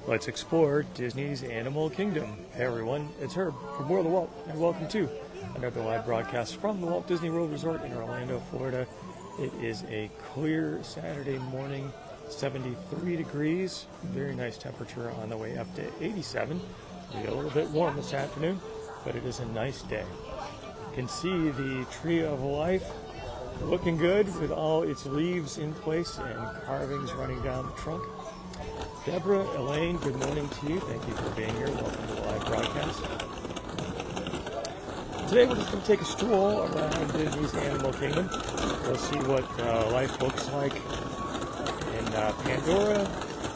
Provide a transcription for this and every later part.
Let's explore Disney's Animal Kingdom. Hey everyone, it's Herb from World of Walt, and welcome to another live broadcast from the Walt Disney World Resort in Orlando, Florida. It is a clear Saturday morning, 73 degrees, very nice temperature on the way up to 87. It'll be a little bit warm this afternoon, but it is a nice day. You can see the Tree of Life looking good with all its leaves in place and carvings running down the trunk. Deborah, Elaine, good morning to you. Thank you for being here. Welcome to the live broadcast. Today we're just going to take a stroll around Disney's Animal Kingdom. We'll see what life looks like in Pandora,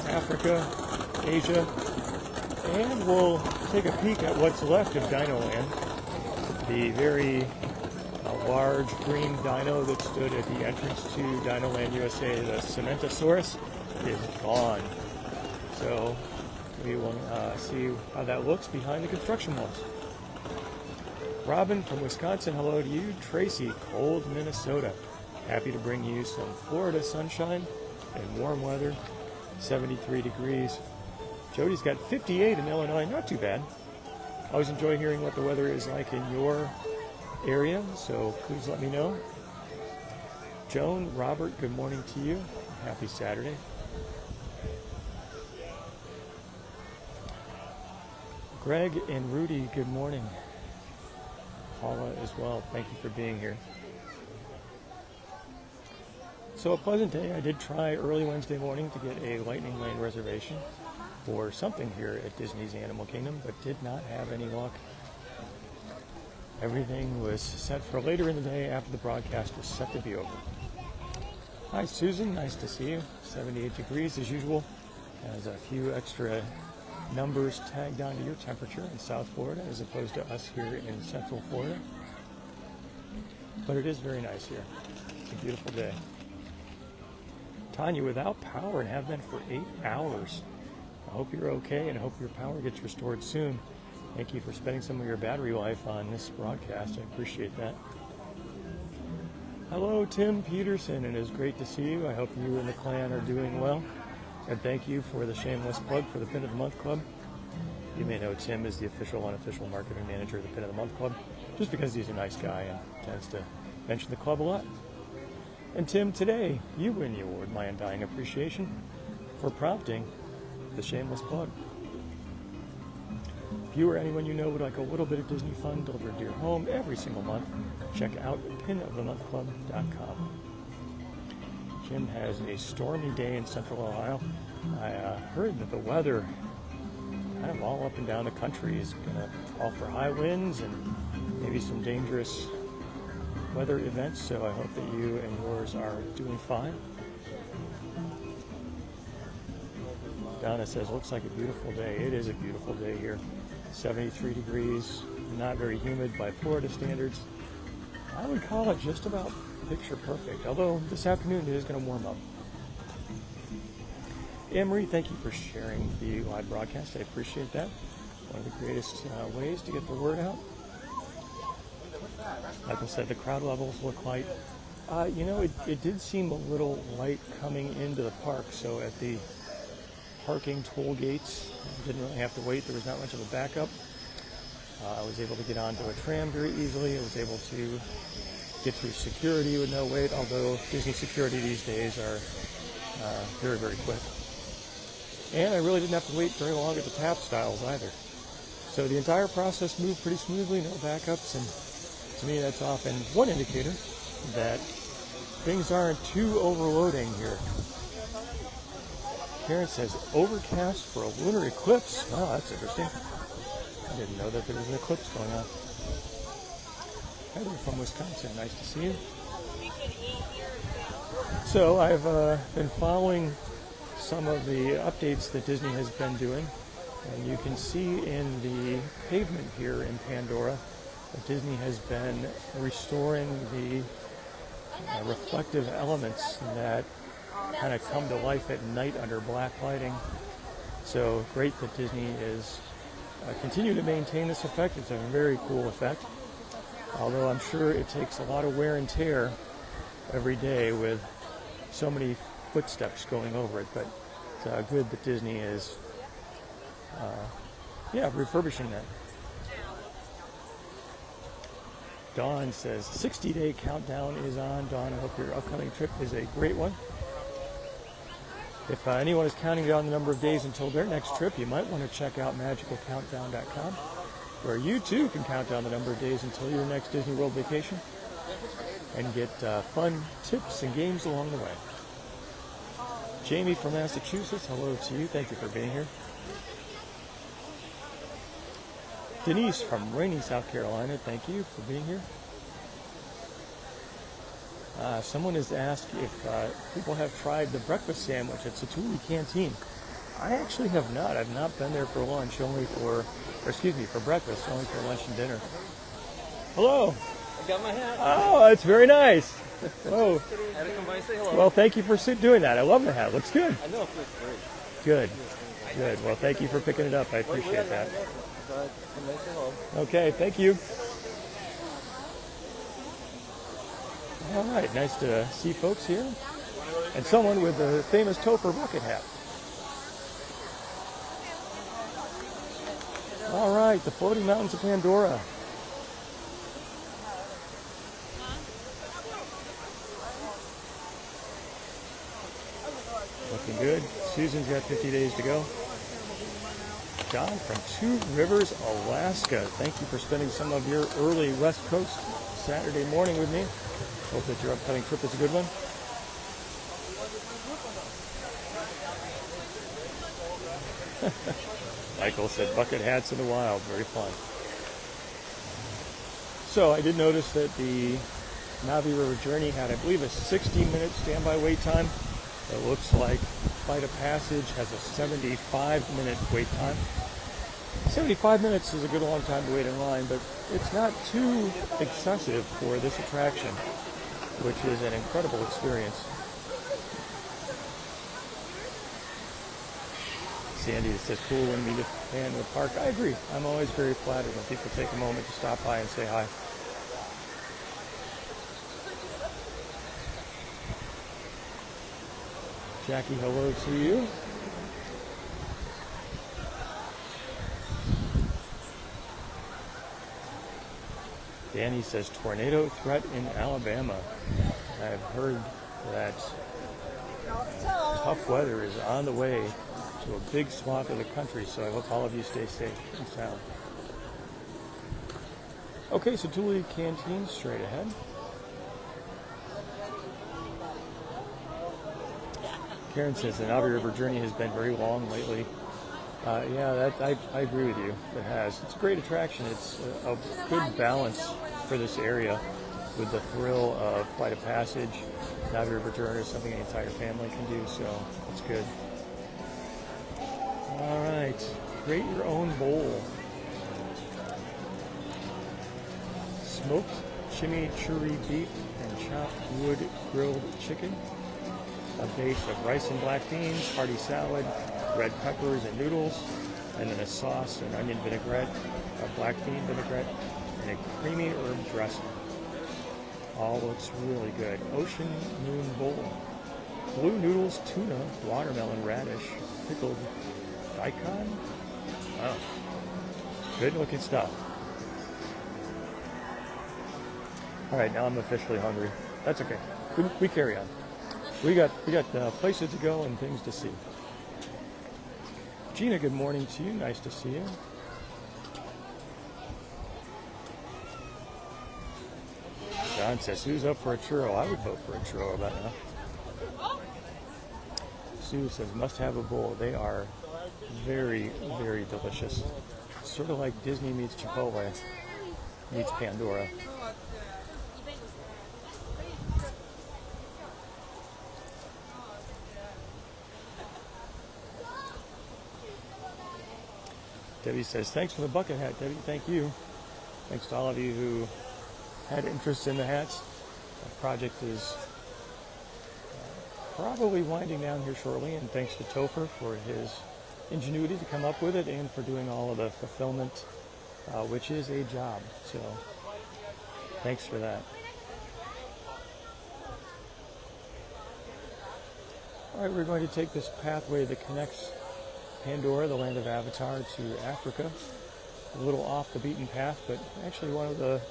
Africa, Asia, and we'll take a peek at what's left of Dino Land. The very large green dino that stood at the entrance to Dino Land USA, the Cementosaurus, is gone. So we will see how that looks behind the construction walls. Robin from Wisconsin, hello to you. Tracy, cold Minnesota. Happy to bring you some Florida sunshine and warm weather, 73 degrees. Jody's got 58 in Illinois, not too bad. Always enjoy hearing what the weather is like in your area, so please let me know. Joan, Robert, good morning to you. Happy Saturday. Greg and Rudy, good morning. Paula as well, thank you for being here. So a pleasant day. I did try early Wednesday morning to get a Lightning Lane reservation for something here at Disney's Animal Kingdom, but did not have any luck. Everything was set for later in the day after the broadcast was set to be over. Hi Susan, nice to see you. 78 degrees as usual. Has a few extra numbers tagged onto your temperature in South Florida as opposed to us here in Central Florida. But it is very nice here. It's a beautiful day. Tanya, without power and have been for 8 hours. I hope you're okay and I hope your power gets restored soon. Thank you for spending some of your battery life on this broadcast. I appreciate that. Hello, Tim Peterson. It is great to see you. I hope you and the clan are doing well. And thank you for the shameless plug for the Pin of the Month Club. You may know Tim is the official, unofficial marketing manager of the Pin of the Month Club, just because he's a nice guy and tends to mention the club a lot. And Tim, today, you win the award, my undying appreciation, for prompting the shameless plug. If you or anyone you know would like a little bit of Disney fun delivered to your home every single month, check out pinofthemonthclub.com. Jim has a stormy day in Central Ohio. I heard that the weather kind of all up and down the country is going to call for high winds and maybe some dangerous weather events, so I hope that you and yours are doing fine. Donna says, looks like a beautiful day. It is a beautiful day here. 73 degrees, not very humid by Florida standards. I would call it just about picture perfect, although this afternoon it is going to warm up. Emery, thank you for sharing the live broadcast. I appreciate that. One of the greatest ways to get the word out. Like I said, the crowd levels look light. It did seem a little light coming into the park, so at the parking toll gates, I didn't really have to wait. There was not much of a backup. I was able to get onto a tram very easily. I was able to get through security with no wait, although Disney security these days are very, very quick. And I really didn't have to wait very long at the tap stiles either. So the entire process moved pretty smoothly, no backups, and to me that's often one indicator that things aren't too overloading here. Karen says, overcast for a lunar eclipse. Oh, that's interesting. I didn't know that there was an eclipse going on. Heather from Wisconsin, nice to see you. So I've been following some of the updates that Disney has been doing, and you can see in the pavement here in Pandora that Disney has been restoring the reflective elements that kind of come to life at night under black lighting. So great that Disney is continue to maintain this effect. It's a very cool effect. Although I'm sure it takes a lot of wear and tear every day with so many footsteps going over it. But it's good that Disney is yeah, refurbishing that. Dawn says 60-day countdown is on. Dawn, I hope your upcoming trip is a great one. If anyone is counting down the number of days until their next trip, you might want to check out magicalcountdown.com, where you too can count down the number of days until your next Disney World vacation and get fun tips and games along the way. Jamie from Massachusetts, hello to you. Thank you for being here. Denise from Rainy, South Carolina, thank you for being here. Someone has asked if people have tried the breakfast sandwich at Satu'li Canteen. I actually have not. I've not been there for lunch, for breakfast, only for lunch and dinner. Hello. I got my hat. Oh, that's very nice. Hello. I had to come by and say hello. Well, thank you for doing that. I love the hat. Looks good. I know, it feels great. Good. Good. Well, thank you for picking it up. I appreciate that. Okay, thank you. All right, nice to see folks here. And someone with the famous Topher bucket hat. All right, the floating mountains of Pandora. Looking good. Susan's got 50 days to go. John from Two Rivers, Alaska. Thank you for spending some of your early West Coast Saturday morning with me. Hope that your upcoming trip is a good one. Michael said bucket hats in the wild. Very fun. So I did notice that the Na'vi River Journey had, I believe, a 60-minute standby wait time. It looks like Flight of Passage has a 75-minute wait time. 75 minutes is a good long time to wait in line, but it's not too excessive for this attraction, which is an incredible experience. Sandy says, cool when we meet a fan in the park. I agree. I'm always very flattered when people take a moment to stop by and say hi. Jackie, hello to you. Danny says, tornado threat in Alabama. I've heard that tough weather is on the way to a big swath of the country, so I hope all of you stay safe and sound. Okay, so Satu'li Canteen straight ahead. Karen says the Na'vi River Journey has been very long lately. Yeah, I agree with you. It has. It's a great attraction. It's a good balance for this area with the thrill of Flight of Passage. Na'vi River Journey is something the entire family can do, so it's good. All right, create your own bowl. Smoked chimichurri beef and chopped wood grilled chicken. A base of rice and black beans, hearty salad, red peppers and noodles, and then a sauce, an onion vinaigrette, a black bean vinaigrette, and a creamy herb dressing. All looks really good. Ocean Moon Bowl. Blue noodles, tuna, watermelon radish, pickled daikon. Wow. Good looking stuff. All right, now I'm officially hungry. That's okay. We carry on. We got places to go and things to see. Gina, good morning to you. Nice to see you. John says, who's up for a churro? I would vote for a churro about now. Sue says, must have a bowl. They are very, very delicious. Sort of like Disney meets Chipotle meets Pandora. Debbie says, thanks for the bucket hat, Debbie. Thank you. Thanks to all of you who had interest in the hats. The project is probably winding down here shortly, and thanks to Topher for his ingenuity to come up with it and for doing all of the fulfillment, which is a job. So thanks for that. All right, we're going to take this pathway that connects Pandora, the land of Avatar, to Africa. A little off the beaten path, but actually one of the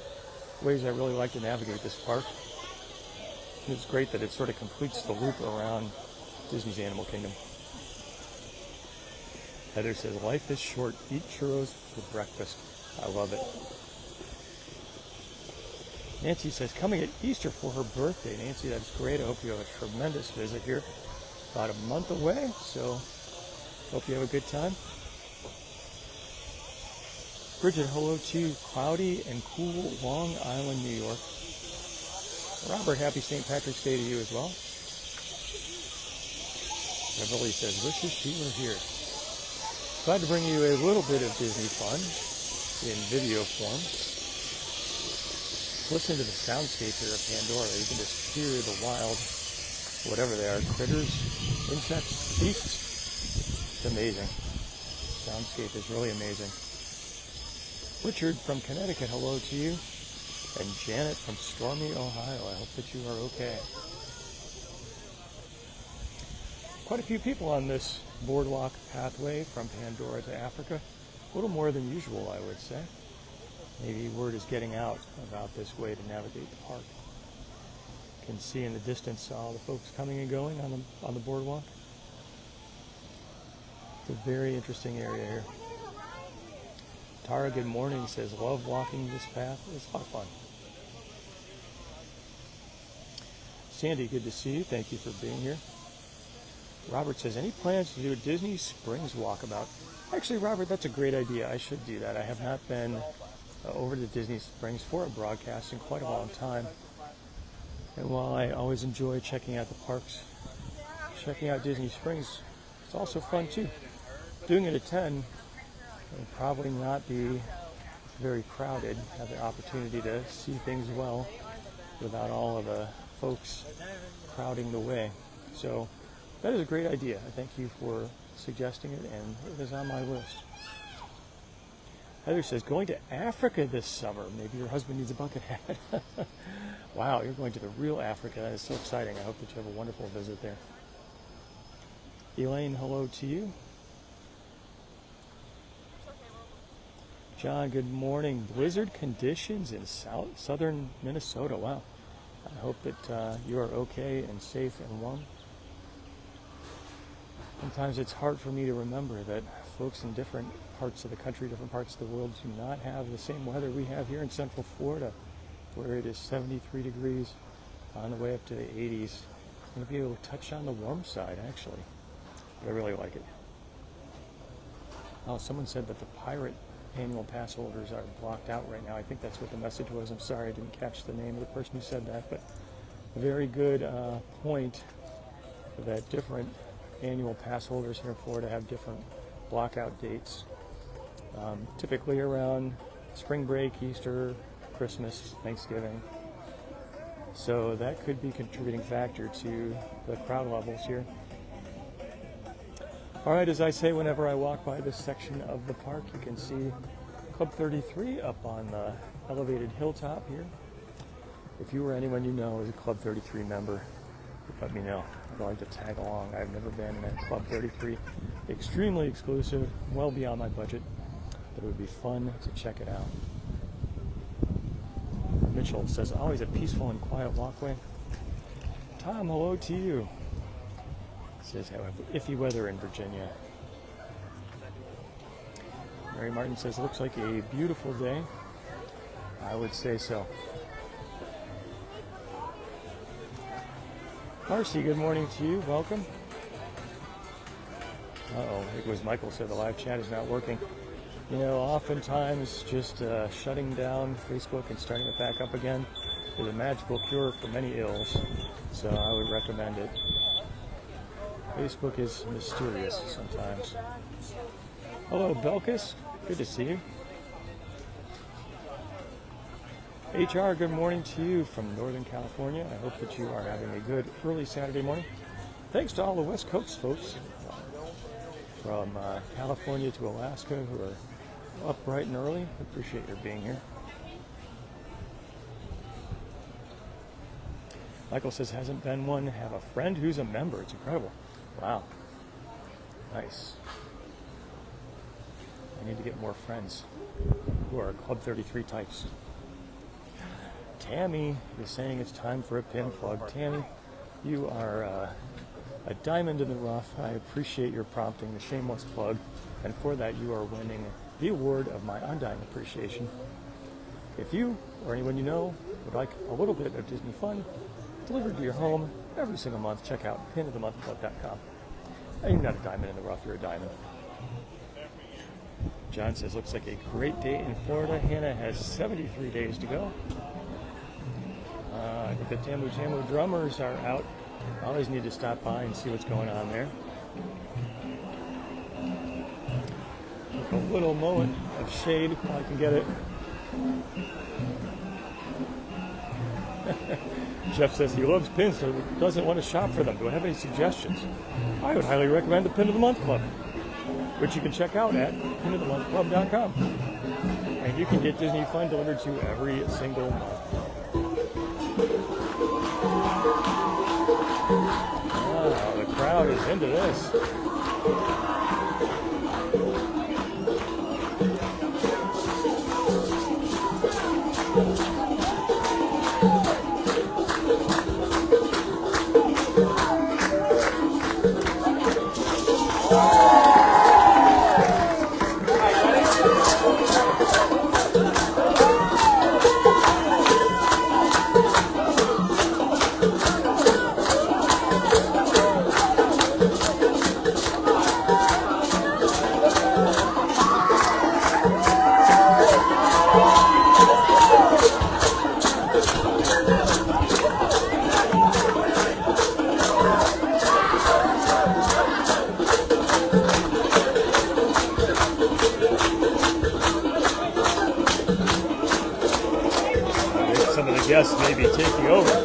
ways I really like to navigate this park. It's great that it sort of completes the loop around Disney's Animal Kingdom. Heather says, life is short. Eat churros for breakfast. I love it. Nancy says, coming at Easter for her birthday. Nancy, that's great. I hope you have a tremendous visit here. About a month away, so hope you have a good time. Bridget, hello to cloudy and cool Long Island, New York. Robert, happy St. Patrick's Day to you as well. Beverly says, wishes she were here. Glad to bring you a little bit of Disney fun in video form. Listen to the soundscape here of Pandora. You can just hear the wild, whatever they are, critters, insects, beasts. It's amazing. Soundscape is really amazing. Richard from Connecticut, hello to you. And Janet from Stormy, Ohio. I hope that you are okay. Quite a few people on this boardwalk pathway from Pandora to Africa. A little more than usual, I would say. Maybe word is getting out about this way to navigate the park. You can see in the distance all the folks coming and going on the boardwalk. It's a very interesting area here. Tara, good morning, says, love walking this path. It's a lot of fun. Sandy, good to see you. Thank you for being here. Robert says, any plans to do a Disney Springs walkabout? Actually, Robert, that's a great idea. I should do that. I have not been over to Disney Springs for a broadcast in quite a long time. And while I always enjoy checking out the parks, checking out Disney Springs, it's also fun too. Doing it at 10 will probably not be very crowded. Have the opportunity to see things well without all of the folks crowding the way. So that is a great idea. I thank you for suggesting it, and it is on my list. Heather says, going to Africa this summer. Maybe your husband needs a bucket hat. Wow, you're going to the real Africa. That is so exciting. I hope that you have a wonderful visit there. Elaine, hello to you. John, good morning. Blizzard conditions in southern Minnesota. Wow. I hope that you are okay and safe and warm. Sometimes it's hard for me to remember that folks in different parts of the country, different parts of the world, do not have the same weather we have here in Central Florida, where it is 73 degrees on the way up to the 80s. It's going to be able to touch on the warm side, actually. But I really like it. Oh, someone said that the Pirate annual pass holders are blocked out right now. I think that's what the message was. I'm sorry I didn't catch the name of the person who said that, but a very good point that different annual pass holders here in Florida have different blockout dates, typically around spring break, Easter, Christmas, Thanksgiving. So that could be a contributing factor to the crowd levels here. All right, as I say whenever I walk by this section of the park, you can see Club 33 up on the elevated hilltop here. If you or anyone you know is a Club 33 member, let me know. I'd like to tag along. I've never been at Club 33. Extremely exclusive, well beyond my budget, but it would be fun to check it out. Mitchell says, always a peaceful and quiet walkway. Tom, hello to you. Says, however, iffy weather in Virginia. Mary Martin says, looks like a beautiful day. I would say so. Marcy, good morning to you. Welcome. Uh-oh, it was Michael said the live chat is not working. You know, oftentimes just shutting down Facebook and starting it back up again is a magical cure for many ills. So I would recommend it. Facebook is mysterious sometimes. Hello, Belkis. Good to see you. HR, good morning to you from Northern California. I hope that you are having a good early Saturday morning. Thanks to all the West Coast folks from California to Alaska who are up bright and early. Appreciate your being here. Michael says, hasn't been one. Have a friend who's a member. It's incredible. Wow. Nice. I need to get more friends who are Club 33 types. Tammy is saying it's time for a pin plug. Tammy, you are a diamond in the rough. I appreciate your prompting the shameless plug, and for that you are winning the award of my undying appreciation. If you or anyone you know would like a little bit of Disney fun delivered to your home every single month, check out pinofthemonthclub.com. And you're not a diamond in the rough, you're a diamond. John says, looks like a great day in Florida. Hannah has 73 days to go. I think the Tamu Tamu drummers are out. I always need to stop by and see what's going on there. Take a little moment of shade while I can get it. Jeff says he loves pins, so doesn't want to shop for them. Do I have any suggestions? I would highly recommend the Pin of the Month Club, which you can check out at pinofthemonthclub.com. And you can get Disney Fun delivered to you every single month. Wow, the crowd is into this. Guests may be taking over.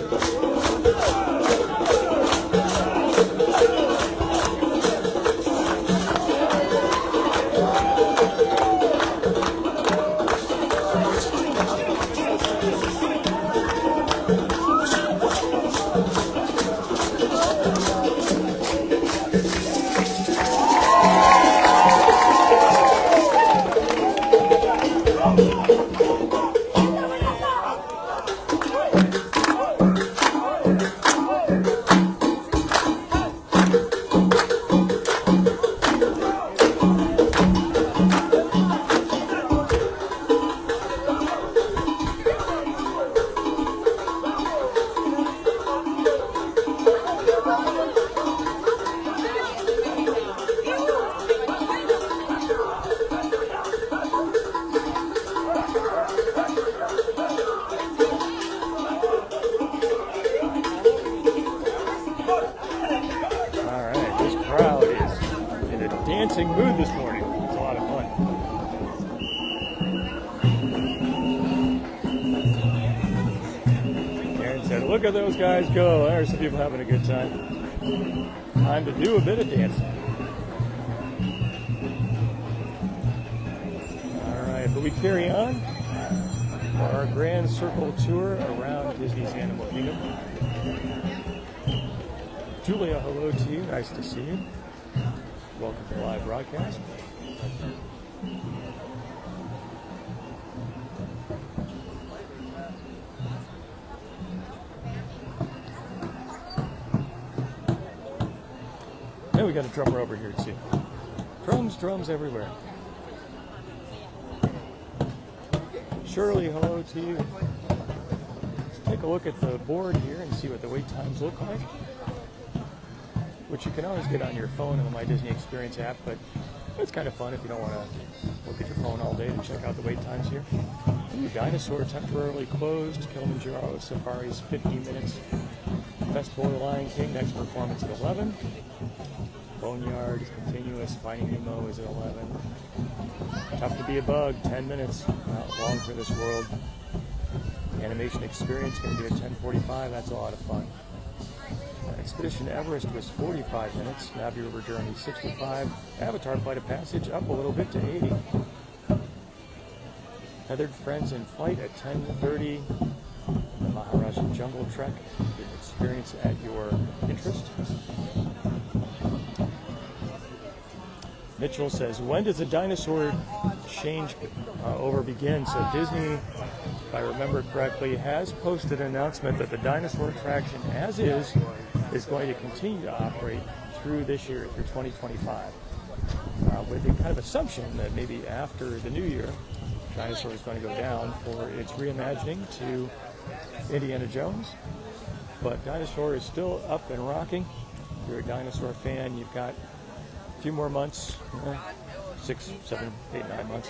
Dancing mood this morning. It's a lot of fun. Aaron said, look at those guys go. There's some people having a good time. Time to do a bit of dancing. Alright, but we carry on for our Grand Circle tour around Disney's Animal Kingdom. Julia, hello to you. Nice to see you. Welcome to the live broadcast. And we got a drummer over here too. Drums everywhere. Shirley, hello to you. Let's take a look at the board here and see what the wait times look like, which you can always get on your phone in the My Disney Experience app, but it's kind of fun if you don't want to look at your phone all day to check out the wait times here. Ooh, Dinosaur temporarily closed. Kilimanjaro Safari's 50 minutes. Festival of the Lion King, next performance at 11. Boneyard is continuous. Finding Nemo is at 11. Tough to be a Bug, 10 minutes. Not long for this world. Animation Experience going to be at 10:45. That's a lot of fun. Expedition Everest was 45 minutes. Navi River Journey 65. Avatar Flight of Passage up a little bit to 80. Feathered Friends in Flight at 10:30. The Maharaja Jungle Trek, experience at your interest. Mitchell says, when does the dinosaur change over begin? So Disney, if I remember correctly, has posted an announcement that the dinosaur attraction, as is going to continue to operate through this year, through 2025, with the kind of assumption that maybe after the new year, dinosaur is going to go down for its reimagining to Indiana Jones. But dinosaur is still up and rocking. If you're a dinosaur fan, you've got a few more months, 6, 7, 8, 9 months,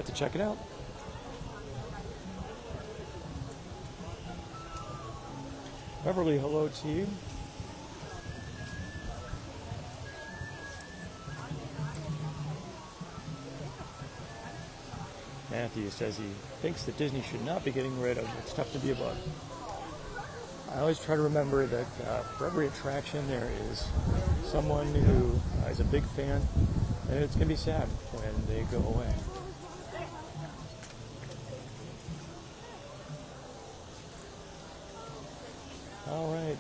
to check it out. Beverly, hello to you. Matthew says he thinks that Disney should not be getting rid of It's Tough to Be a Bug. I always try to remember that for every attraction there is someone who is a big fan, and it's going to be sad when they go away. All right,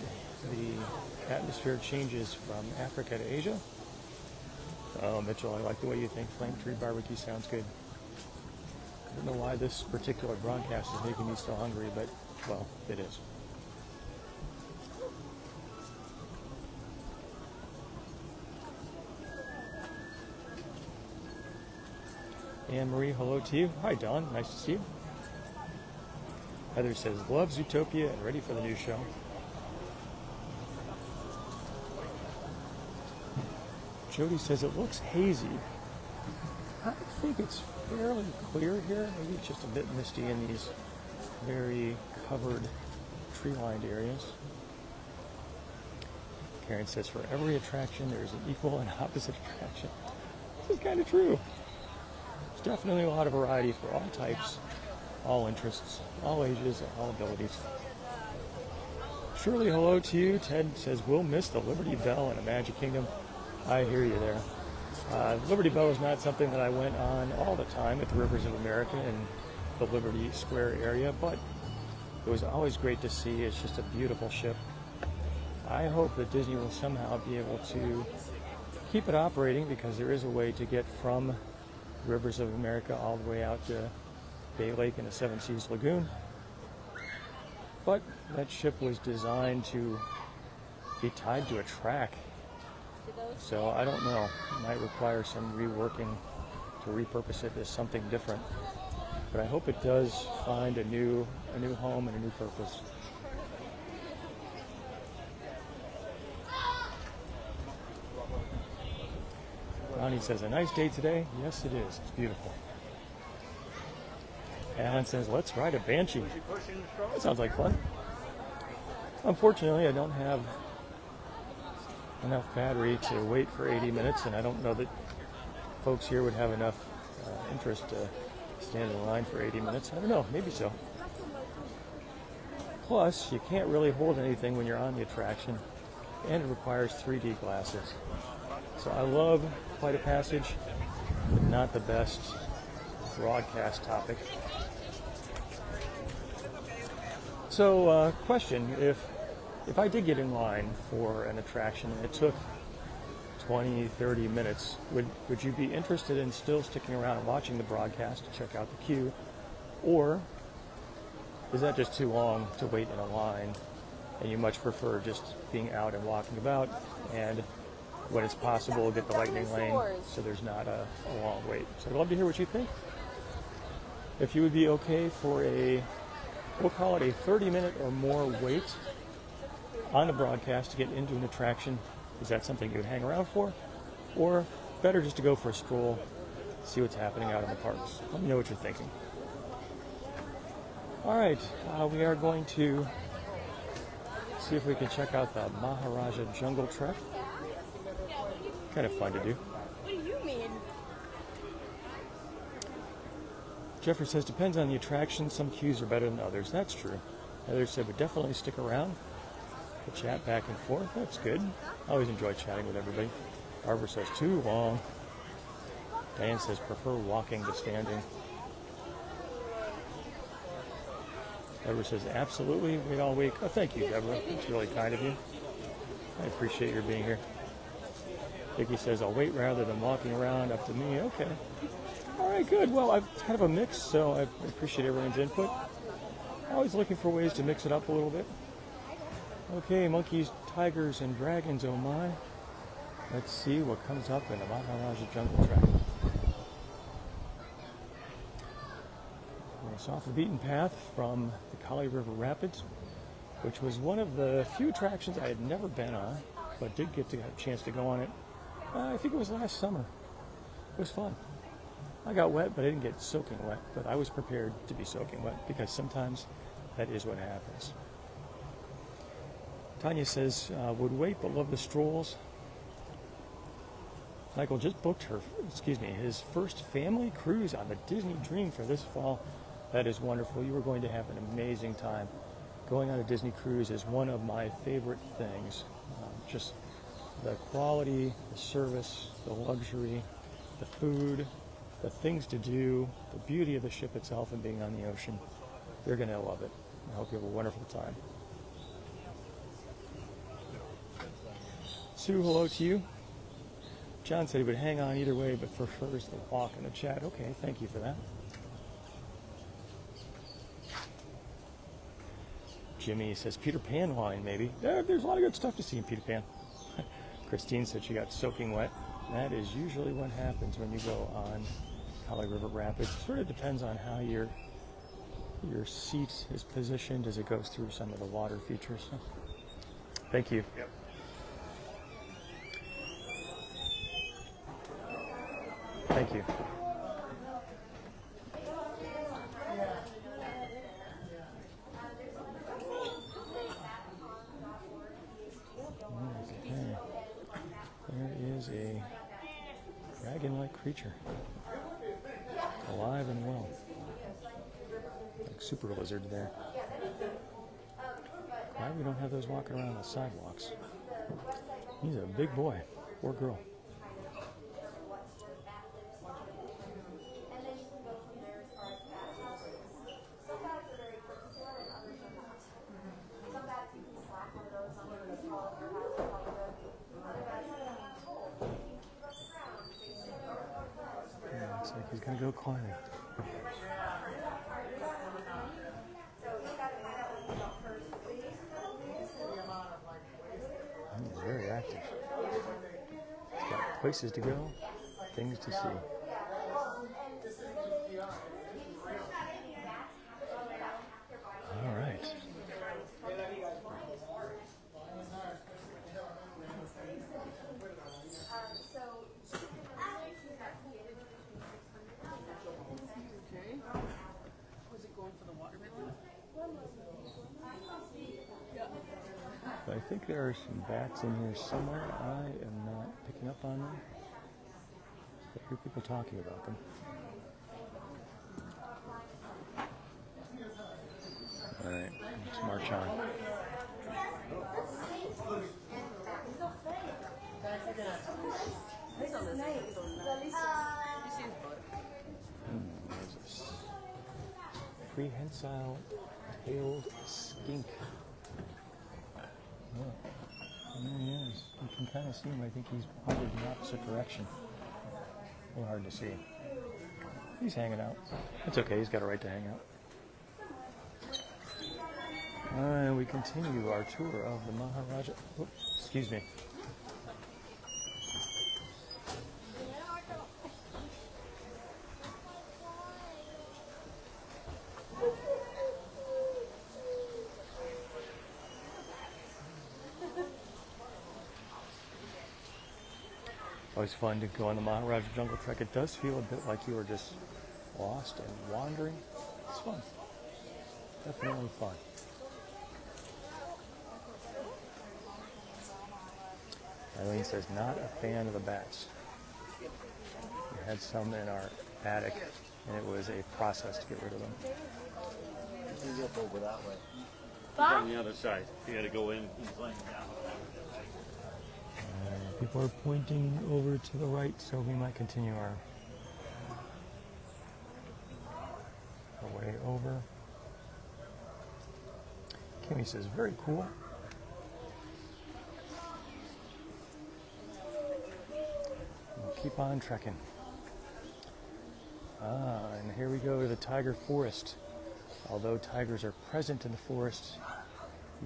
the atmosphere changes from Africa to Asia. Oh, Mitchell, I like the way you think. Flame Tree Barbecue sounds good. I don't know why this particular broadcast is making me so hungry, but, well, it is. Anne Marie, hello to you. Hi, Dawn. Nice to see you. Heather says, love Zootopia and ready for the new show. Jody says, it looks hazy. I think it's fairly clear here. Maybe it's just a bit misty in these very covered, tree-lined areas. Karen says, for every attraction, there's an equal and opposite attraction. This is kind of true. There's definitely a lot of variety for all types, all interests, all ages, all abilities. Shirley, hello to you. Ted says, we'll miss the Liberty Bell in a Magic Kingdom. I hear you there. Liberty Bell is not something that I went on all the time at the Rivers of America and the Liberty Square area, but it was always great to see. It's just a beautiful ship. I hope that Disney will somehow be able to keep it operating, because there is a way to get from Rivers of America all the way out to Bay Lake and the Seven Seas Lagoon. But that ship was designed to be tied to a track. So I don't know. It might require some reworking to repurpose it as something different. But I hope it does find a new home and a new purpose. Ronnie says, a nice day today? Yes, it is. It's beautiful. Alan says, let's ride a Banshee. That sounds like fun. Unfortunately, I don't have enough battery to wait for 80 minutes, and I don't know that folks here would have enough interest to stand in line for 80 minutes. I don't know, maybe so. Plus, you can't really hold anything when you're on the attraction, and it requires 3D glasses. So I love Flight of Passage, but not the best broadcast topic. So, question, if I did get in line for an attraction and it took 20, 30 minutes, would you be interested in still sticking around and watching the broadcast to check out the queue? Or is that just too long to wait in a line and you much prefer just being out and walking about, and when it's possible, get the lightning lane so there's not a long wait? So I'd love to hear what you think. If you would be okay for we'll call it a 30-minute or more wait on the broadcast to get into an attraction, is that something you would hang around for? Or better just to go for a stroll, see what's happening out in the parks? Let me know what you're thinking. All right, we are going to see if we can check out the Maharaja Jungle Trek. Kind of fun to do. What do you mean? Jeffrey says, depends on the attraction. Some queues are better than others. That's true. Others said, but definitely stick around. To chat back and forth. That's good. I always enjoy chatting with everybody. Barbara says, too long. Diane says, prefer walking to standing. Deborah says, absolutely. Wait all week. Oh, thank you, Deborah. It's really kind of you. I appreciate your being here. Vicky says, I'll wait rather than walking around. Up to me. Okay. All right, good. Well, I've kind of a mix, so I appreciate everyone's input. Always looking for ways to mix it up a little bit. Okay, monkeys, tigers, and dragons, oh my. Let's see what comes up in the Maharaja Jungle Trek. It's off the beaten path from the Kali River Rapids, which was one of the few attractions I had never been on, but did get a chance to go on it. I think it was last summer. It was fun. I got wet, but I didn't get soaking wet, but I was prepared to be soaking wet because sometimes that is what happens. Tanya says, would wait but love the strolls. Michael just booked his first family cruise on the Disney Dream for this fall. That is wonderful. You are going to have an amazing time. Going on a Disney cruise is one of my favorite things. Just the quality, the service, the luxury, the food, the things to do, the beauty of the ship itself and being on the ocean. You're going to love it. I hope you have a wonderful time. Sue, hello to you. John said he would hang on either way, but prefers the walk in the chat. Okay, thank you for that. Jimmy says Peter Pan wine, maybe. There's a lot of good stuff to see in Peter Pan. Christine said she got soaking wet. That is usually what happens when you go on Kali River Rapids. It sort of depends on how your seat is positioned as it goes through some of the water features. So, thank you. Yep. Thank you. Okay. There is a dragon-like creature, alive and well, like super lizard there. Glad we don't have those walking around the sidewalks. He's a big boy, poor girl. Looks like he's gonna go climbing. He's very active. He's got places to go, things to see. All right. I think there are some bats in here somewhere. I am not picking up on them. I hear people talking about them. All right, let's march on. There's this prehensile tailed skink. Oh, and there he is. You can kind of see him. I think he's probably the opposite direction. A little hard to see. He's hanging out. It's okay. He's got a right to hang out. And we continue our tour of the Maharaja. Oh, excuse me. Always fun to go on the Maharaja Jungle Trek. It does feel a bit like you are just lost and wandering. It's fun. Definitely fun. Eileen says, not a fan of the bats. We had some in our attic, and it was a process to get rid of them. He's up over that way. Bob? On the other side. You got to go in. He's laying down. People are pointing over to the right, so we might continue our way over. Kimmy says, very cool. keep on trekking. And here we go to the tiger forest. Although tigers are present in the forest,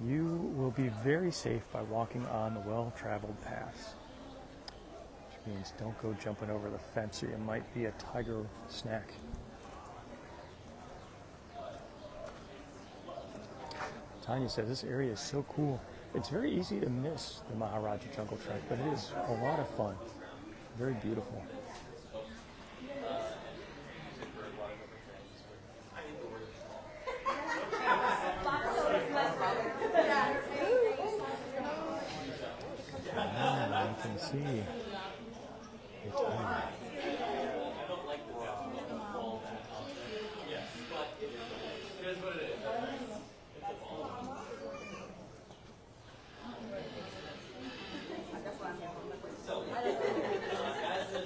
you will be very safe by walking on the well-traveled paths. Which means don't go jumping over the fence or you might be a tiger snack. Tanya says this area is so cool. It's very easy to miss the Maharaja Jungle Trek, but it is a lot of fun. Very beautiful. You can see the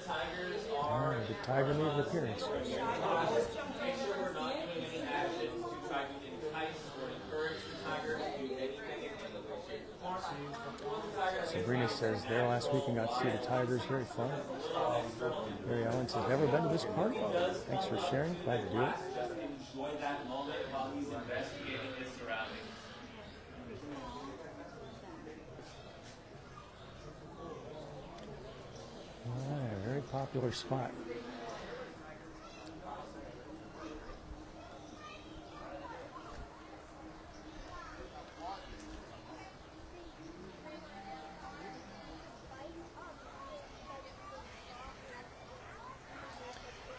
tiger. The tiger made an appearance. Sabrina says there last week and got to see the tigers. Very fun. Mary Ellen says, never been to this park? Thanks for sharing. Glad to do it. Alright, a very popular spot.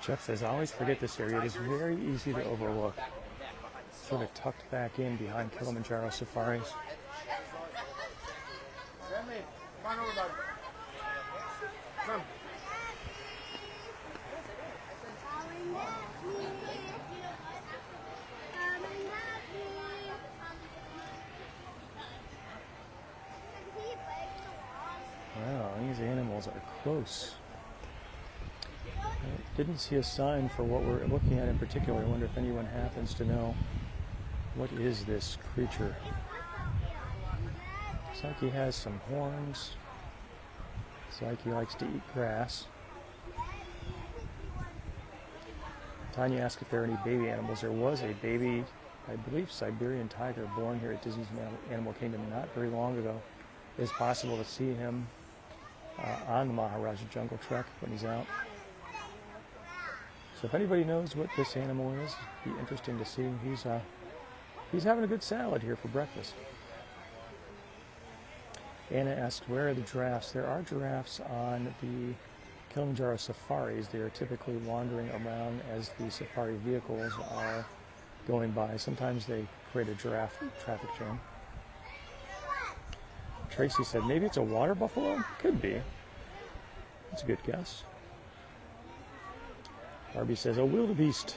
Jeff says, I always forget this area. It is very easy to overlook. Sort of tucked back in behind Kilimanjaro Safaris. Come on over, buddy. Come. Wow, these animals are close. I didn't see a sign for what we're looking at in particular. I wonder if anyone happens to know what is this creature. Looks like he has some horns. Looks like he likes to eat grass. Tanya asked if there are any baby animals. There was a baby, I believe, Siberian tiger born here at Disney's Animal Kingdom not very long ago. It is possible to see him on the Maharaja Jungle Trek when he's out. So if anybody knows what this animal is, it'd be interesting to see. He's having a good salad here for breakfast. Anna asked, where are the giraffes? There are giraffes on the Kilimanjaro safaris. They are typically wandering around as the safari vehicles are going by. Sometimes they create a giraffe traffic jam. Tracy said, maybe it's a water buffalo? Could be. That's a good guess. Barbie says, a wildebeest.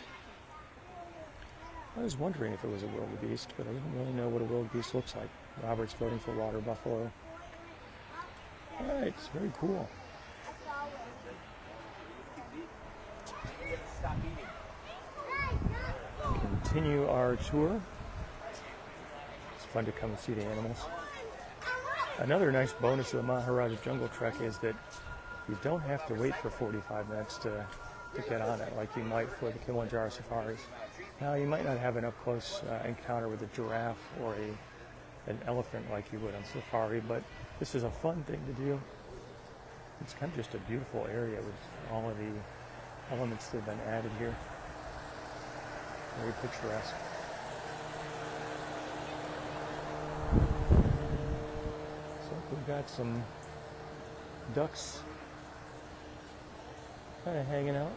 I was wondering if it was a wildebeest, but I didn't really know what a wildebeest looks like. Robert's voting for water buffalo. All right, it's very cool. Continue our tour. It's fun to come and see the animals. Another nice bonus of the Maharaja Jungle Trek is that you don't have to wait for 45 minutes to get on it like you might for the Kilimanjaro safaris. Now, you might not have an up-close encounter with a giraffe or an elephant like you would on safari, but this is a fun thing to do. It's kind of just a beautiful area with all of the elements that have been added here. Very picturesque. So we've got some ducks kind of hanging out.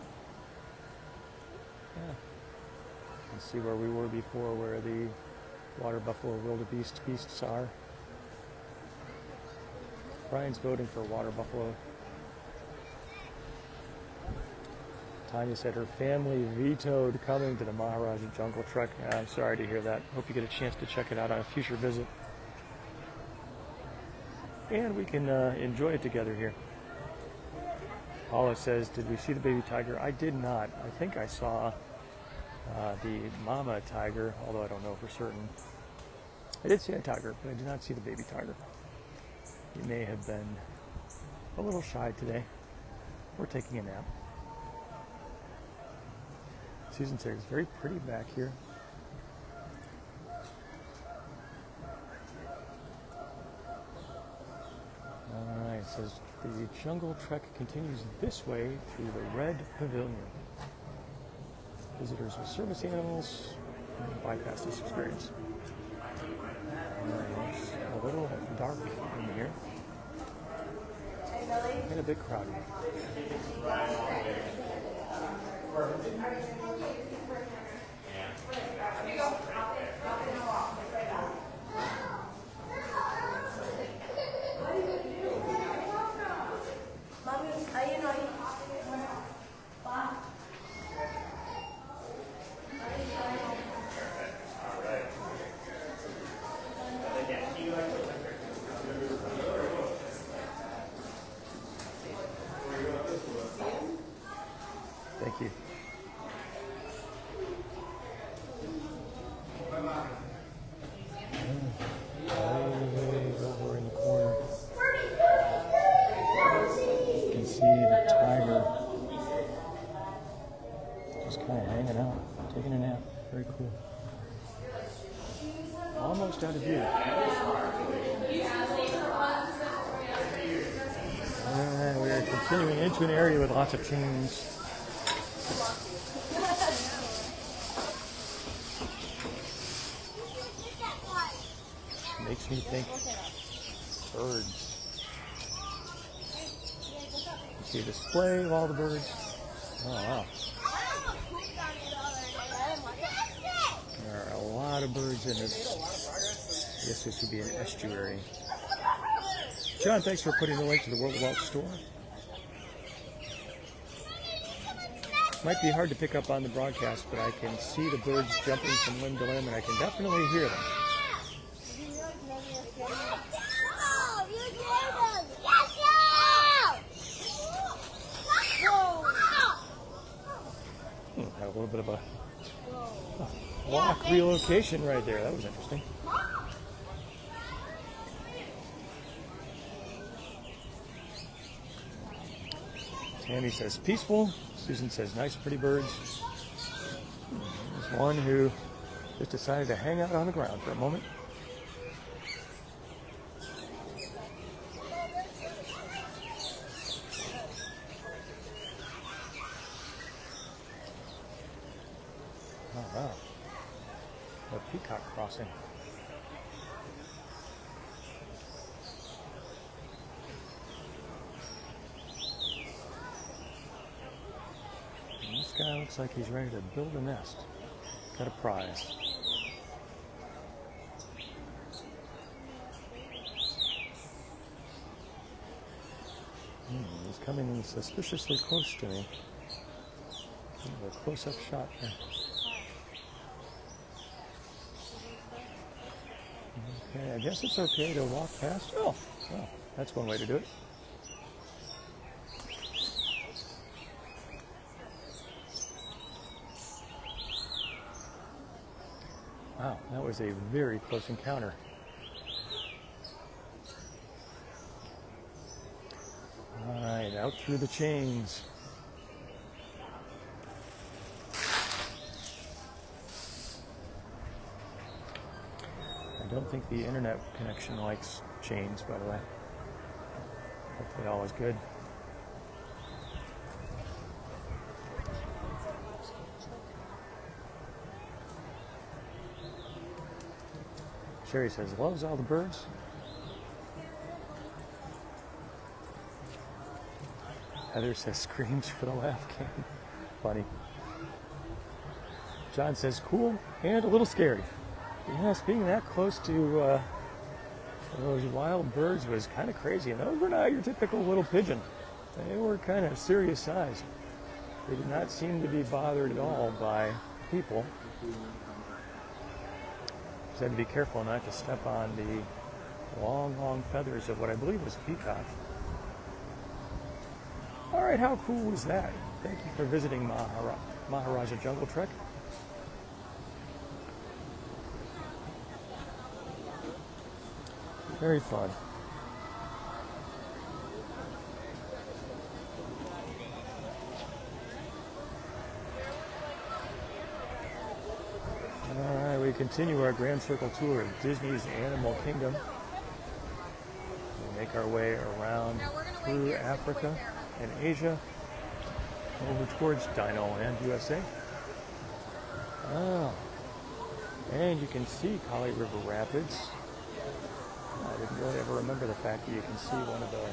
Yeah. You can see where we were before, where the water buffalo wildebeest beasts are. Brian's voting for water buffalo. Tanya said her family vetoed coming to the Maharaja Jungle Trek. I'm sorry to hear that. Hope you get a chance to check it out on a future visit. And we can enjoy it together here. Paula says, did we see the baby tiger? I did not. I think I saw the mama tiger, although I don't know for certain. I did see a tiger, but I did not see the baby tiger. He may have been a little shy today. Or taking a nap. Susan says it's very pretty back here. Alright, it says the jungle trek continues this way through the Red Pavilion. Visitors with service animals bypass this experience. Alright, it's a little dark in here. And a bit crowded. Thank you. Over in the corner. You can see the tiger just kind of hanging out, taking a nap. Very cool. Almost out of view. And we are continuing into an area with lots of teens. Makes me think birds. You see a display of all the birds. Oh wow. There are a lot of birds in this. I guess this would be an estuary. John, thanks for putting the link to the World of Walt store. Might be hard to pick up on the broadcast, but I can see the birds jumping from limb to limb, and I can definitely hear them. Had a little bit of a walk relocation right there. That was interesting. Tammy says peaceful. Susan says nice, pretty birds. There's one who just decided to hang out on the ground for a moment. Oh, wow. A peacock crossing. And this guy looks like he's ready to build a nest. Got a prize. He's coming suspiciously close to me. A close-up shot there. Okay, I guess it's okay to walk past. Oh, well, that's one way to do it. Wow, that was a very close encounter. All right, out through the chains. I don't think the internet connection likes chains, by the way. Hopefully all is good. Sherry says, loves all the birds. Heather says, screams for the laugh cam. Funny. John says, cool and a little scary. Yes, being that close to those wild birds was kind of crazy. And those were not your typical little pigeon. They were kind of serious size. They did not seem to be bothered at all by people. Just had to be careful not to step on the long, long feathers of what I believe was a peacock. All right, how cool was that? Thank you for visiting Maharaja Jungle Trek. Very fun. continue our Grand Circle tour of Disney's Animal Kingdom. We make our way around through Africa and Asia over towards Dinoland USA. Oh, and you can see Kali River Rapids. I didn't really ever remember the fact that you can see one of the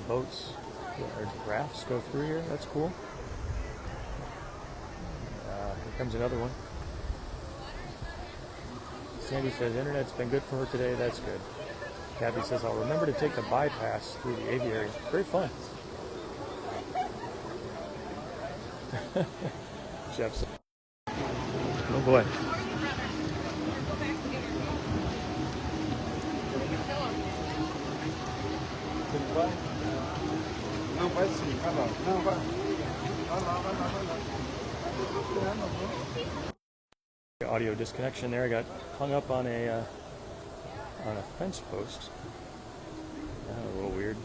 boats or rafts go through here. That's cool. Here comes another one. Sandy says, internet's been good for her today. That's good. Kathy says, I'll remember to take the bypass through the aviary. Very fun. Jeff said, oh boy. Audio disconnection there. I got hung up on a fence post. A little weird.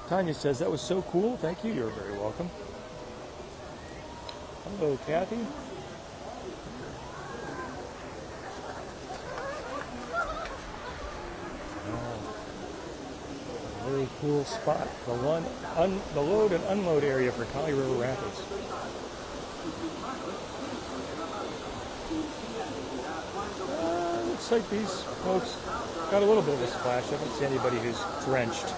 Tanya says, that was so cool. Thank you. You're very welcome. Hello, Kathy. Very cool spot. The load and unload area for Kali River Rapids. Looks like these folks got a little bit of a splash. I haven't seen anybody who's drenched.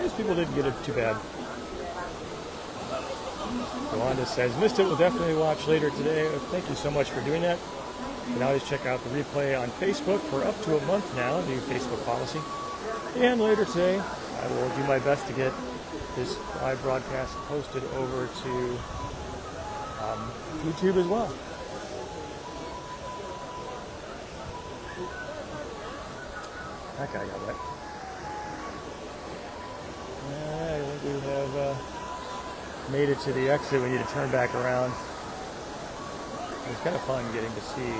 These people didn't get it too bad. Yolanda says, missed it, we'll definitely watch later today. Thank you so much for doing that. You can always check out the replay on Facebook for up to a month now, new Facebook policy. And later today, I will do my best to get this live broadcast posted over to YouTube as well. That guy got wet. I think we have made it to the exit. We need to turn back around. It was kind of fun getting to see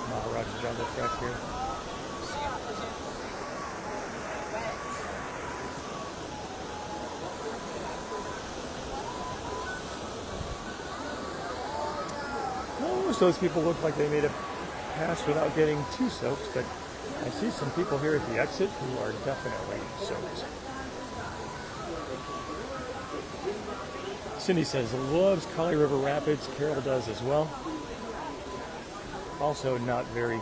Maharaja Jungle Trek here. Most of those people look like they made it past without getting too soaked, but I see some people here at the exit who are definitely soaked. Cindy says, loves Kali River Rapids. Carol does as well. Also not very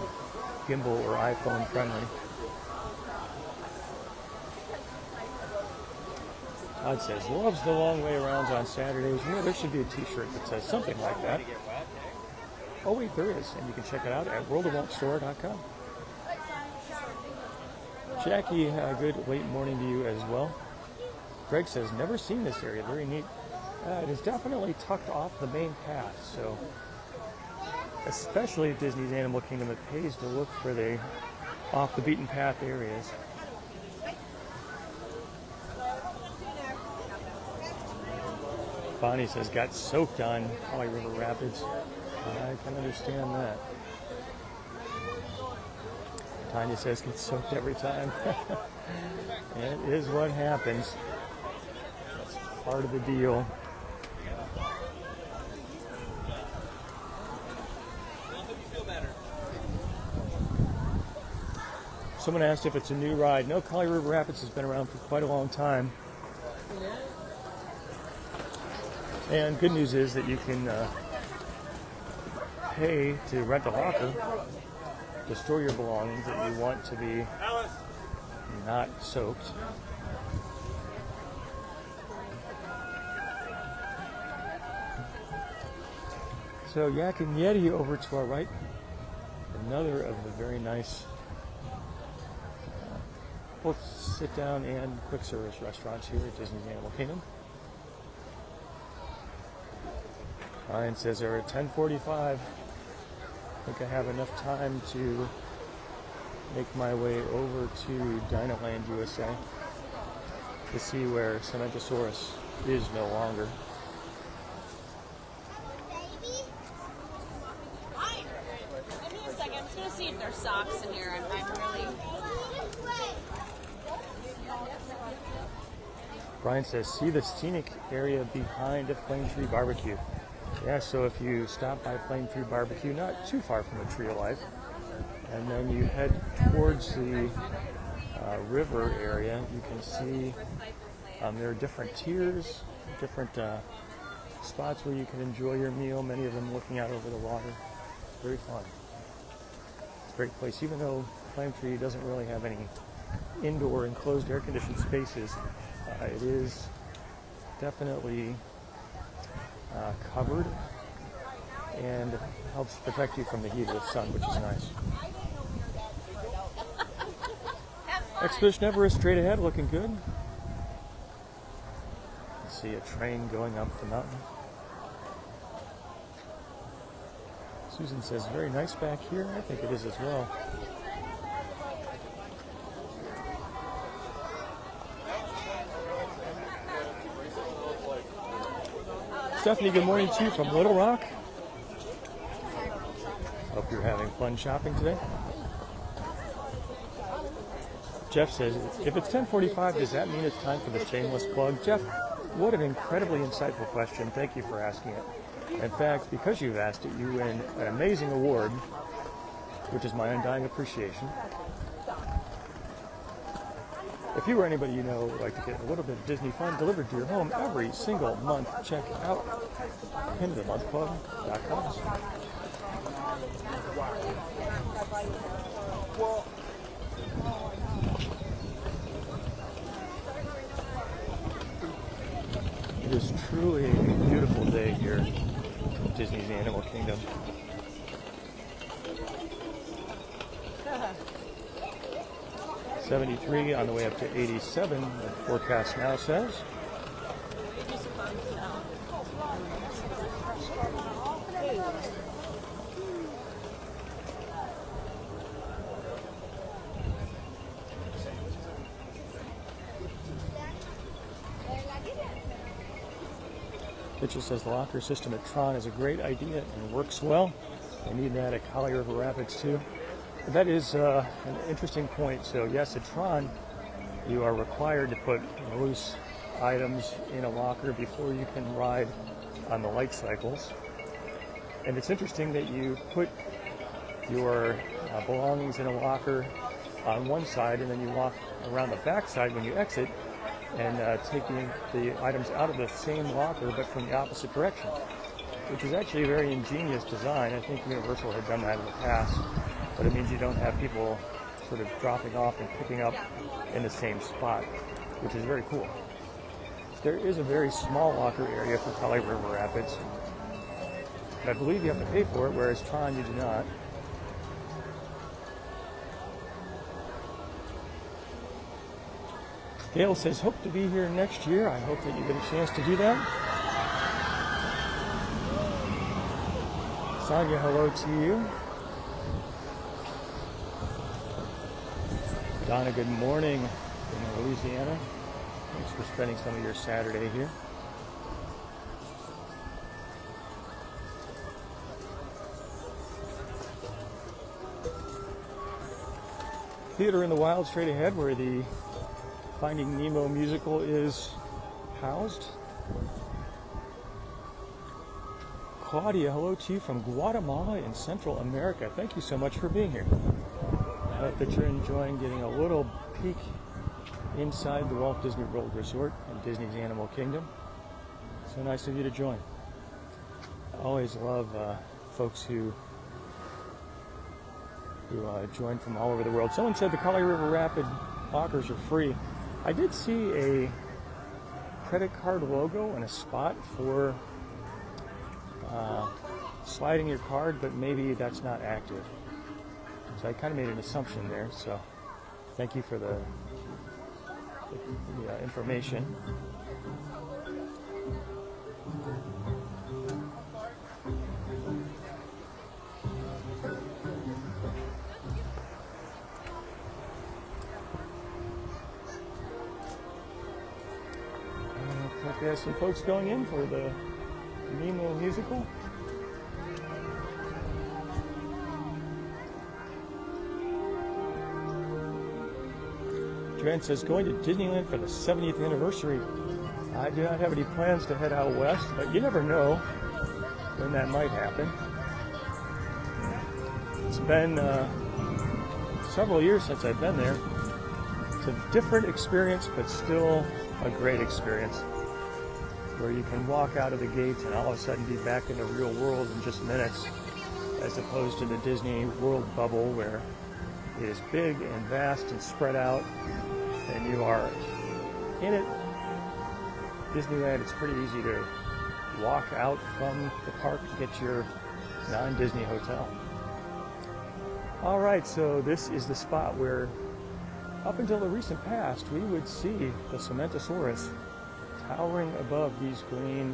gimbal or iPhone friendly. Todd says, loves the long way arounds on Saturdays. You know, there should be a t-shirt that says something like that. Oh wait, there is. And you can check it out at worldofwaltstore.com. Jackie, good late morning to you as well. Greg says, never seen this area. Very neat. It is definitely tucked off the main path, so especially at Disney's Animal Kingdom, it pays to look for the off the beaten path areas. Bonnie says, got soaked on Kali River Rapids. I can understand that. Tanya says, gets soaked every time. It is what happens. That's part of the deal. Someone asked if it's a new ride. No, Kali River Rapids has been around for quite a long time. And good news is that you can pay to rent a locker to store your belongings that you want to be not soaked. So Yak and Yeti over to our right. Another of the very nice both sit-down and quick-service restaurants here at Disney's Animal Kingdom. Ryan says they're at 10:45. I think I have enough time to make my way over to Dinoland USA. to see where Cementosaurus is no longer. Give me a second. I'm just gonna see if there's socks in here. I'm really. Brian says, see the scenic area behind Flame Tree Barbecue. Yeah, so if you stop by Flame Tree Barbecue, not too far from the Tree of Life, and then you head towards the river area, you can see there are different tiers, different spots where you can enjoy your meal, many of them looking out over the water. Very fun. It's a great place, even though Flame Tree doesn't really have any indoor enclosed air-conditioned spaces. It is definitely covered and helps protect you from the heat of the sun, which is nice. Expedition Everest straight ahead, looking good. See a train going up the mountain. Susan says, very nice back here. I think it is as well. Stephanie, good morning to you from Little Rock. Hope you're having fun shopping today. Jeff says, if it's 10:45, does that mean it's time for the shameless plug? Jeff, what an incredibly insightful question. Thank you for asking it. In fact, because you've asked it, you win an amazing award, which is my undying appreciation. If you or anybody you know would like to get a little bit of Disney fun delivered to your home every single month, check out pinofthemonthclub.com. It is truly a beautiful day here at Disney's Animal Kingdom. .73 on the way up to 87, the forecast now says. Mitchell says the locker system at Tron is a great idea and works well. They need that at Kali River Rapids too. That is an interesting point. So yes, at Tron, you are required to put loose items in a locker before you can ride on the light cycles. And it's interesting that you put your belongings in a locker on one side and then you walk around the back side when you exit and taking the items out of the same locker but from the opposite direction, which is actually a very ingenious design. I think Universal had done that in the past. But it means you don't have people sort of dropping off and picking up in the same spot, which is very cool. There is a very small locker area for Kali River Rapids. But I believe you have to pay for it, whereas Tron you do not. Gail says, hope to be here next year. I hope that you get a chance to do that. Sonia, hello to you. Donna, good morning in Louisiana. Thanks for spending some of your Saturday here. Theater in the Wild straight ahead, where the Finding Nemo musical is housed. Claudia, hello to you from Guatemala in Central America. Thank you so much for being here. I hope that you're enjoying getting a little peek inside the Walt Disney World Resort and Disney's Animal Kingdom. So nice of you to join. I always love folks who join from all over the world. Someone said the Kali River Rapid lockers are free. I did see a credit card logo and a spot for sliding your card, but maybe that's not active. So I kind of made an assumption there, so thank you for the information. We have some folks going in for the Nemo musical. Joanne says, going to Disneyland for the 70th anniversary. I do not have any plans to head out west, but you never know when that might happen. It's been several years since I've been there. It's a different experience, but still a great experience, where you can walk out of the gates and all of a sudden be back in the real world in just minutes, as opposed to the Disney World bubble where it is big and vast and spread out, and you are in it. Disneyland, it's pretty easy to walk out from the park to get your non-Disney hotel. All right, so this is the spot where, up until the recent past, we would see the Cementosaurus towering above these green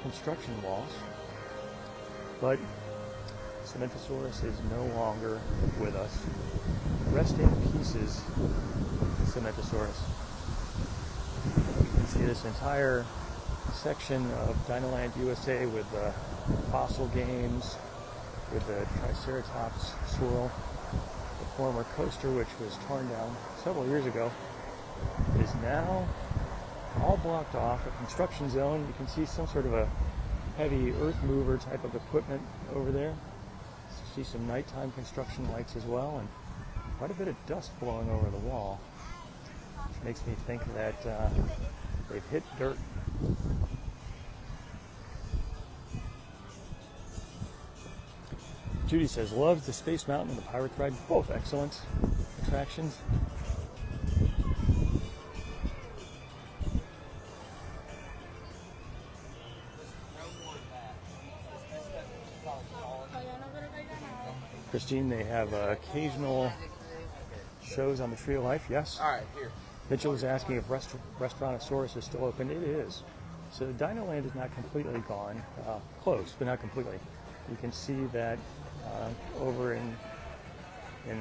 construction walls. But Cementosaurus is no longer with us. Rest in pieces, Cementosaurus. You can see this entire section of Dinoland USA with the fossil games, with the Triceratops swirl. The former coaster, which was torn down several years ago, is now all blocked off, a construction zone. You can see some sort of a heavy earth mover type of equipment over there. You see some nighttime construction lights as well, and quite a bit of dust blowing over the wall, which makes me think that they've hit dirt. Judy says, loves the Space Mountain and the Pirates Ride, both excellent attractions. Christine, they have occasional shows on the Tree of Life, yes. All right, here. Mitchell was asking if Restaurantosaurus is still open. It is. So Dinoland is not completely gone, close, but not completely. You can see that over in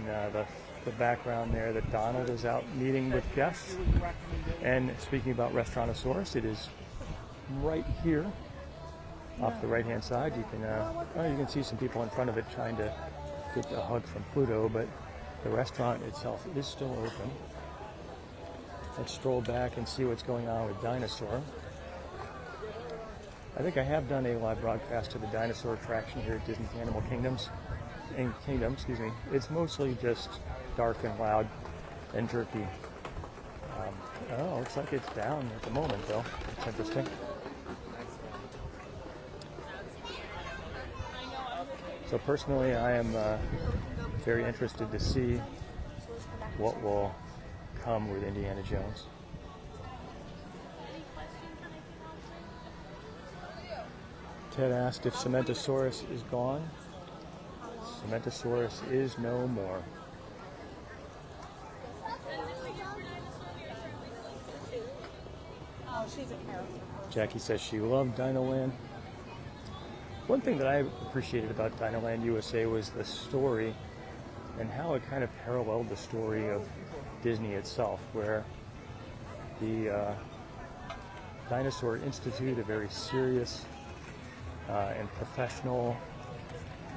the background there that Donald is out meeting with guests. And speaking about Restaurantosaurus, it is right here off the right hand side. You can see some people in front of it trying to get a hug from Pluto, but the restaurant itself is still open. Let's stroll back and see what's going on with Dinosaur. I think I have done a live broadcast to the dinosaur attraction here at Disney's Animal Kingdom. It's mostly just dark and loud and jerky. Looks like it's down at the moment, though. It's interesting. So personally, I am very interested to see what will come with Indiana Jones. Ted asked if Cementosaurus is gone. Cementosaurus is no more. Jackie says she loved Dinoland. One thing that I appreciated about Dinoland USA was the story and how it kind of paralleled the story of Disney itself, where the Dinosaur Institute, a very serious and professional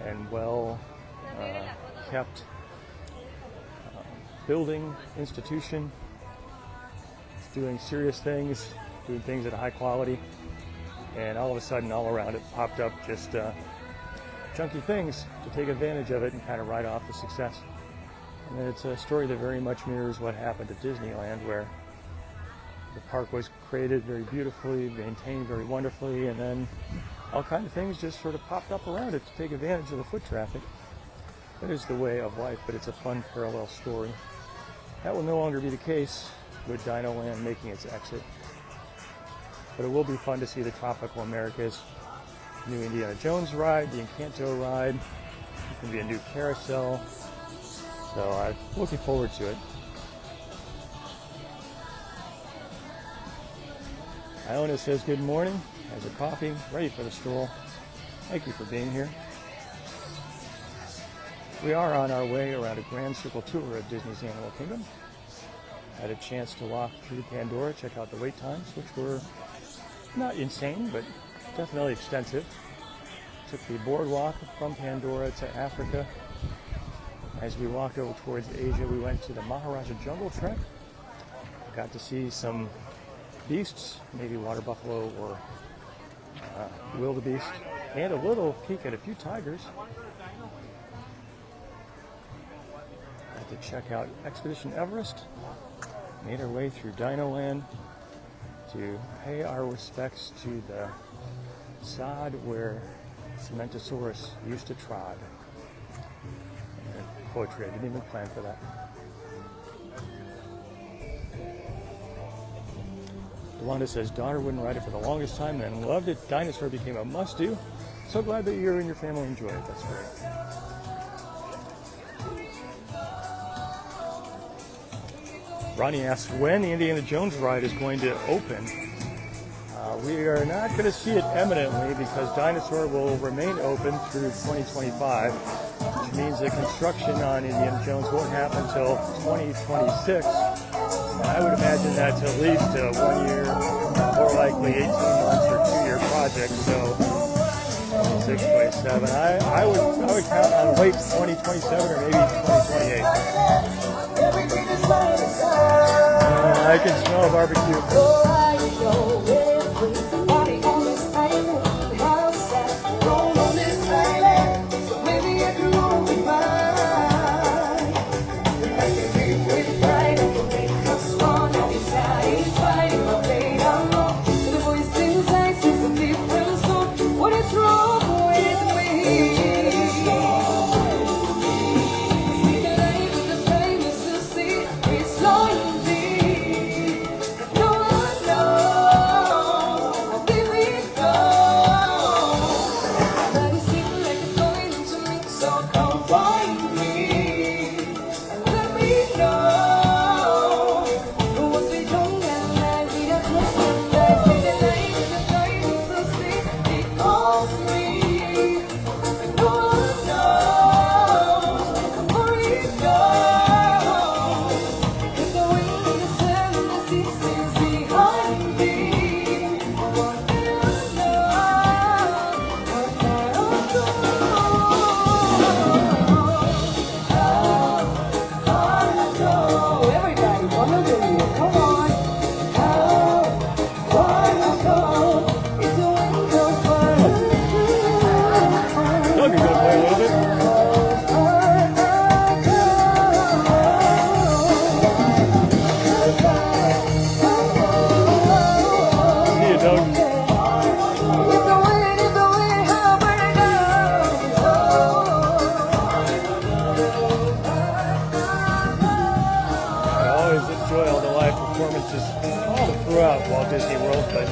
and well kept building institution, doing serious things, doing things at a high quality, and all of a sudden all around it popped up just chunky things to take advantage of it and kind of ride off the success. And it's a story that very much mirrors what happened at Disneyland, where the park was created very beautifully, maintained very wonderfully, and then all kinds of things just sort of popped up around it to take advantage of the foot traffic. That is the way of life, but it's a fun parallel story. That will no longer be the case with Dinoland making its exit. But it will be fun to see the Tropical Americas new Indiana Jones ride, the Encanto ride. It's going to be a new carousel. So I'm looking forward to it. Iona says good morning, has a coffee, ready for the stroll. Thank you for being here. We are on our way around a grand circle tour of Disney's Animal Kingdom. Had a chance to walk through Pandora, check out the wait times, which were not insane, but definitely extensive. Took the boardwalk from Pandora to Africa. As we walked over towards Asia, we went to the Maharaja Jungle Trek. Got to see some beasts, maybe water buffalo or wildebeest, and a little peek at a few tigers. Got to check out Expedition Everest. Made our way through Dino Land to pay our respects to the sod where Cementosaurus used to trod. And poetry, I didn't even plan for that. Delonda says, daughter wouldn't ride it for the longest time, then loved it. Dinosaur became a must-do. So glad that you and your family enjoy it. That's great. Ronnie asks when the Indiana Jones ride is going to open. We are not going to see it imminently because Dinosaur will remain open through 2025, which means the construction on Indiana Jones won't happen until 2026. I would imagine that's at least a 1 year, more likely 18 months or 2 year project. So 26, 27. I would count on late 2027 or maybe 2028. I can smell barbecue. Walt Disney World, but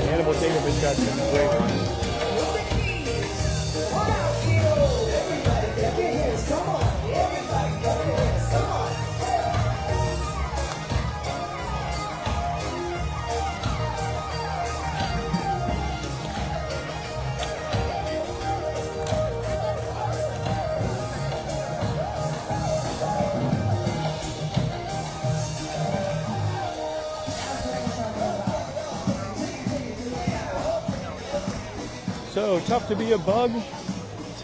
Animal Kingdom has got some great ones. So, tough to be a bug,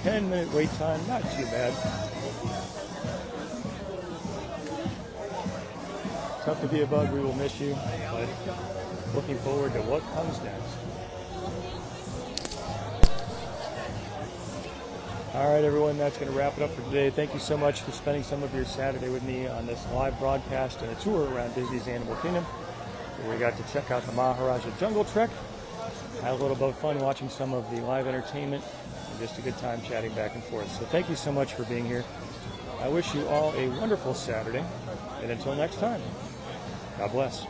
10-minute wait time, not too bad. Tough to be a bug, we will miss you, but looking forward to what comes next. All right, everyone, that's going to wrap it up for today. Thank you so much for spending some of your Saturday with me on this live broadcast and a tour around Disney's Animal Kingdom, where we got to check out the Maharaja Jungle Trek. Had a little bit of fun watching some of the live entertainment and just a good time chatting back and forth. So thank you so much for being here. I wish you all a wonderful Saturday, and until next time, God bless.